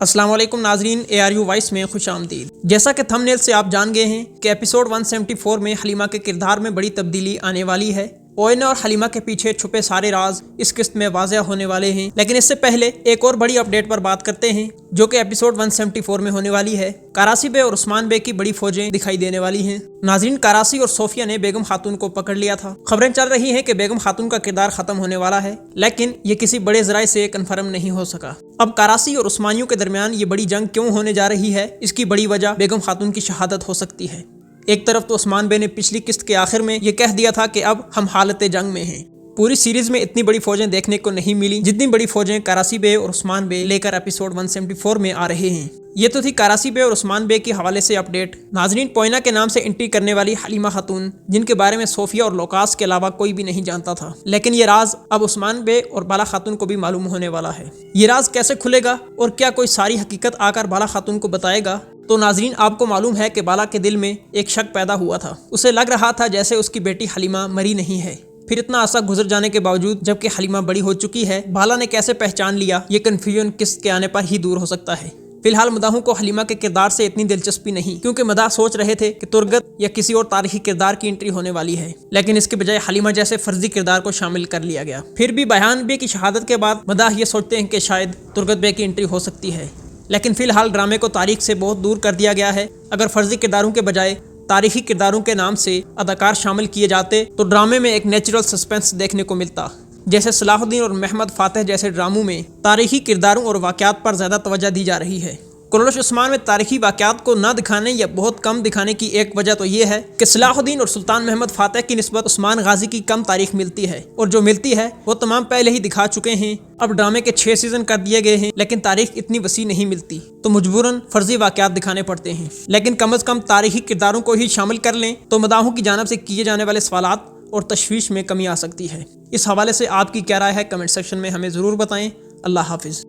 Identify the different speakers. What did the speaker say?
Speaker 1: अस्सलाम वालेकुम नाजरीन, ARU वॉइस में खुश आमदीद। जैसा कि थंबनेल से आप जान गए हैं कि एपिसोड 174 में हलीमा के किरदार में बड़ी तब्दीली आने वाली है। ओएन और हलीमा के पीछे छुपे सारे राज इस किस्त में वाज़ेह होने वाले हैं। लेकिन इससे पहले एक और बड़ी अपडेट पर बात करते हैं जो कि एपिसोड 174 में होने वाली है। करासी बे और उस्मान बे की बड़ी फौजें दिखाई देने वाली हैं। नाजरीन, करासी और सोफिया ने बेगम खातून को पकड़ लिया था। खबरें चल रही हैं कि बेगम खातून का किरदार खत्म होने वाला है, लेकिन ये किसी बड़े जराये से कन्फर्म नहीं हो सका। अब करासी और उस्मानियों के दरमियान ये बड़ी जंग क्यों होने जा रही है, इसकी बड़ी वजह बेगम खातून की शहादत हो सकती है। एक तरफ तो उस्मान बे ने पिछली किस्त के आखिर में ये कह दिया था कि अब हम हालत जंग में हैं। पूरी सीरीज में इतनी बड़ी फौजें देखने को नहीं मिली जितनी बड़ी फौजें करासी बे और उस्मान बे लेकर एपिसोड 174 में आ रहे हैं। ये तो थी करासी बे और उस्मान बे के हवाले से अपडेट। नाजरीन, पोइना के नाम से एंट्री करने वाली हलीमा खातून, जिनके बारे में सोफिया और लोकास के अलावा कोई भी नहीं जानता था, लेकिन ये राज अब उस्मान बे और बाला खातून को भी मालूम होने वाला है। ये राज कैसे खुलेगा और क्या कोई सारी हकीकत आकर बाला खातून को बताएगा? तो नाजरीन, आपको मालूम है कि बाला के दिल में एक शक पैदा हुआ था। उसे लग रहा था जैसे उसकी बेटी हलीमा मरी नहीं है। फिर इतना अरसा गुजर जाने के बावजूद जबकि हलीमा बड़ी हो चुकी है, बाला ने कैसे पहचान लिया? ये कन्फ्यूजन किस्त के आने पर ही दूर हो सकता है। फिलहाल मदाहों को हलीमा के किरदार से इतनी दिलचस्पी नहीं, क्योंकि मदाह सोच रहे थे कि तुरगत या किसी और तारीखी किरदार की एंट्री होने वाली है, लेकिन इसके बजाय हलीमा जैसे फर्जी किरदार को शामिल कर लिया गया। फिर भी बयान बे की शहादत के बाद मदाह ये सोचते हैं कि शायद तुरगत बे की एंट्री हो सकती है, लेकिन फिलहाल ड्रामे को तारीख से बहुत दूर कर दिया गया है। अगर फर्जी किरदारों के बजाय तारीखी किरदारों के नाम से अदाकार शामिल किए जाते तो ड्रामे में एक नेचुरल सस्पेंस देखने को मिलता। जैसे सलाहुद्दीन और महमद फातेह जैसे ड्रामों में तारीखी किरदारों और वाक़यात पर ज़्यादा तवज्जो दी जा रही है। कुरैश उस्मान में तारीखी वाक़यात को न दिखाने या बहुत कम दिखाने की एक वजह तो ये है कि सलाहुद्दीन और सुल्तान महमद फातेह की निस्बत उस्मान गाजी की कम तारीख मिलती है, और जो मिलती है वो तमाम पहले ही दिखा चुके हैं। अब ड्रामे के 6 सीजन कर दिए गए हैं, लेकिन तारीख इतनी वसी नहीं मिलती, तो मजबूरन फर्जी वाक़यात दिखाने पड़ते हैं। लेकिन कम अज़ कम तारीखी किरदारों को ही शामिल कर लें तो मदाहों की जानिब से किए जाने वाले सवालात और तशवीश में कमी आ सकती है। इस हवाले से आपकी क्या राय है? कमेंट सेक्शन में हमें ज़रूर बताएं। अल्लाह हाफिज़।